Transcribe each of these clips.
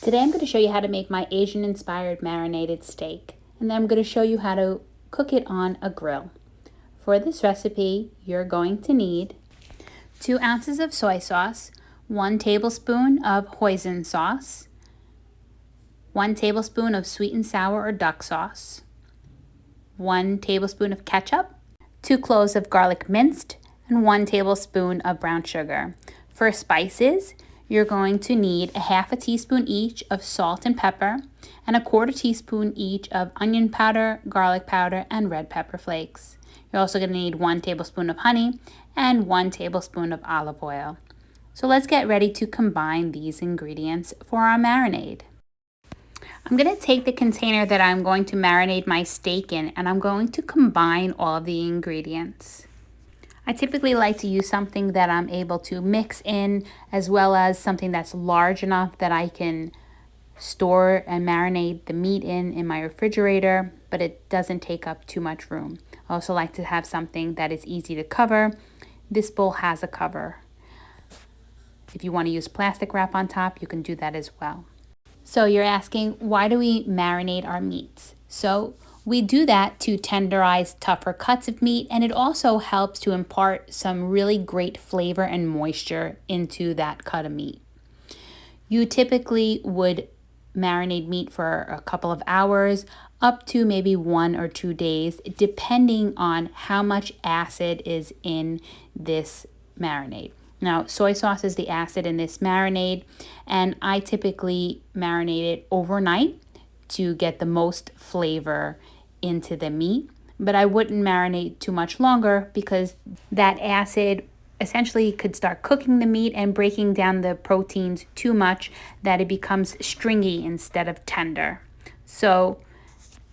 Today I'm going to show you how to make my Asian-inspired marinated steak, and then I'm going to show you how to cook it on a grill. For this recipe, you're going to need 2 ounces of soy sauce, 1 tablespoon of hoisin sauce, 1 tablespoon of sweet and sour or duck sauce, 1 tablespoon of ketchup, 2 cloves of garlic minced, and 1 tablespoon of brown sugar. For spices, you're going to need a half a teaspoon each of salt and pepper, and a quarter teaspoon each of onion powder, garlic powder, and red pepper flakes. You're also going to need 1 tablespoon of honey and 1 tablespoon of olive oil. So let's get ready to combine these ingredients for our marinade. I'm going to take the container that I'm going to marinate my steak in, and I'm going to combine all of the ingredients. I typically like to use something that I'm able to mix in, as well as something that's large enough that I can store and marinate the meat in my refrigerator, but it doesn't take up too much room. I also like to have something that is easy to cover. This bowl has a cover. If you want to use plastic wrap on top, you can do that as well. So you're asking, why do we marinate our meats? So we do that to tenderize tougher cuts of meat, and it also helps to impart some really great flavor and moisture into that cut of meat. You typically would marinate meat for a couple of hours, up to maybe 1 or 2 days, depending on how much acid is in this marinade. Now, soy sauce is the acid in this marinade, and I typically marinate it overnight to get the most flavor into the meat, but I wouldn't marinate too much longer because that acid essentially could start cooking the meat and breaking down the proteins too much that it becomes stringy instead of tender. So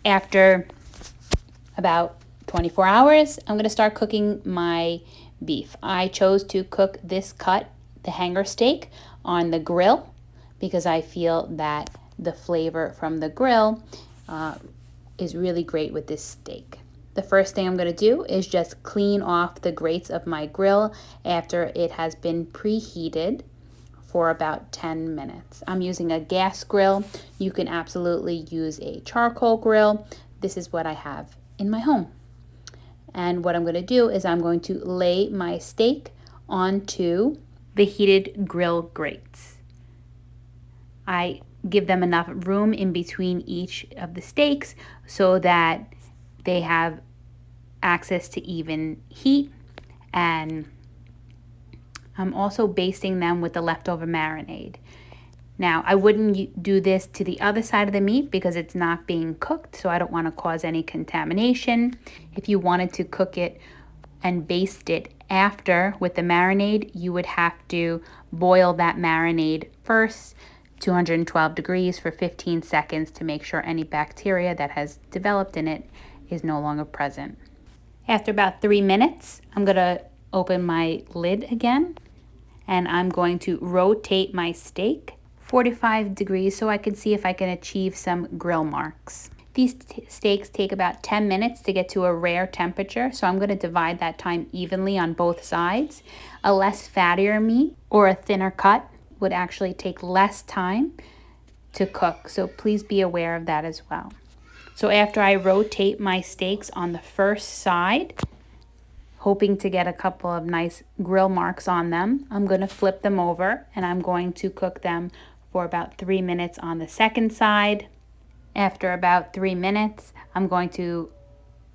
after about 24 hours, I'm going to start cooking my beef. I chose to cook this cut, the hanger steak, on the grill because I feel that the flavor from the grill is really great with this steak. The first thing I'm going to do is just clean off the grates of my grill after it has been preheated for about 10 minutes. I'm using a gas grill. You can absolutely use a charcoal grill. This is what I have in my home. And what I'm going to do is I'm going to lay my steak onto the heated grill grates. I give them enough room in between each of the steaks so that they have access to even heat, and I'm also basting them with the leftover marinade. Now, I wouldn't do this to the other side of the meat because it's not being cooked, so I don't want to cause any contamination. If you wanted to cook it and baste it after with the marinade, you would have to boil that marinade first, 212 degrees for 15 seconds to make sure any bacteria that has developed in it is no longer present. After about 3 minutes, I'm going to open my lid again, and I'm going to rotate my steak 45 degrees so I can see if I can achieve some grill marks. These steaks take about 10 minutes to get to a rare temperature, so I'm going to divide that time evenly on both sides. A less fattier meat or a thinner cut would actually take less time to cook, so please be aware of that as well. So after I rotate my steaks on the first side, hoping to get a couple of nice grill marks on them, I'm going to flip them over and I'm going to cook them for about 3 minutes on the second side. After about 3 minutes, I'm going to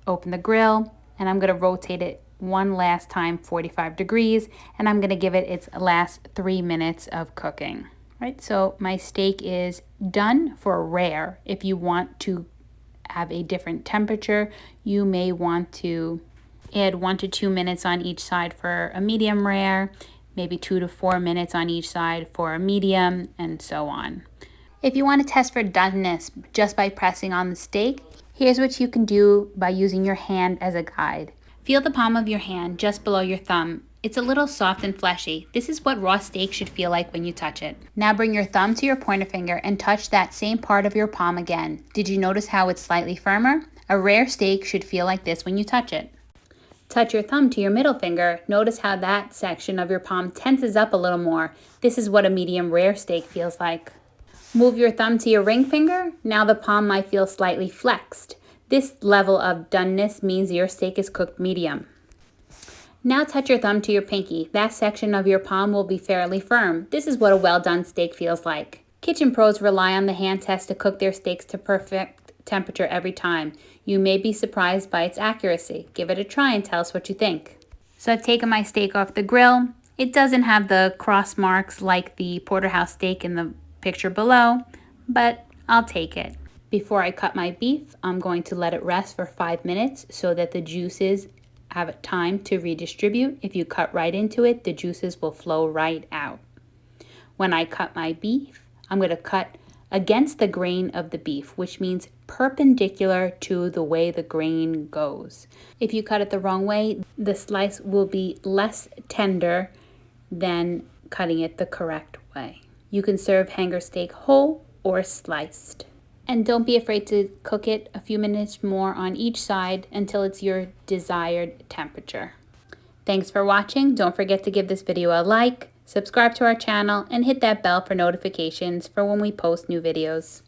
open the grill and I'm going to rotate it one last time 45 degrees, and I'm going to give it its last 3 minutes of cooking. Right, so my steak is done for rare. If you want to have a different temperature, you may want to add 1 to 2 minutes on each side for a medium rare, maybe 2 to 4 minutes on each side for a medium, and so on. If you want to test for doneness just by pressing on the steak, here's what you can do by using your hand as a guide. Feel the palm of your hand just below your thumb. It's a little soft and fleshy. This is what raw steak should feel like when you touch it. Now bring your thumb to your pointer finger and touch that same part of your palm again. Did you notice how it's slightly firmer? A rare steak should feel like this when you touch it. Touch your thumb to your middle finger. Notice how that section of your palm tenses up a little more. This is what a medium rare steak feels like. Move your thumb to your ring finger. Now the palm might feel slightly flexed. This level of doneness means your steak is cooked medium. Now touch your thumb to your pinky. That section of your palm will be fairly firm. This is what a well-done steak feels like. Kitchen pros rely on the hand test to cook their steaks to perfect temperature every time. You may be surprised by its accuracy. Give it a try and tell us what you think. So I've taken my steak off the grill. It doesn't have the cross marks like the porterhouse steak in the picture below, but I'll take it. Before I cut my beef, I'm going to let it rest for 5 minutes so that the juices have time to redistribute. If you cut right into it, the juices will flow right out. When I cut my beef, I'm going to cut against the grain of the beef, which means perpendicular to the way the grain goes. If you cut it the wrong way, the slice will be less tender than cutting it the correct way. You can serve hanger steak whole or sliced. And don't be afraid to cook it a few minutes more on each side until it's your desired temperature. Thanks for watching. Don't forget to give this video a like, subscribe to our channel, and hit that bell for notifications for when we post new videos.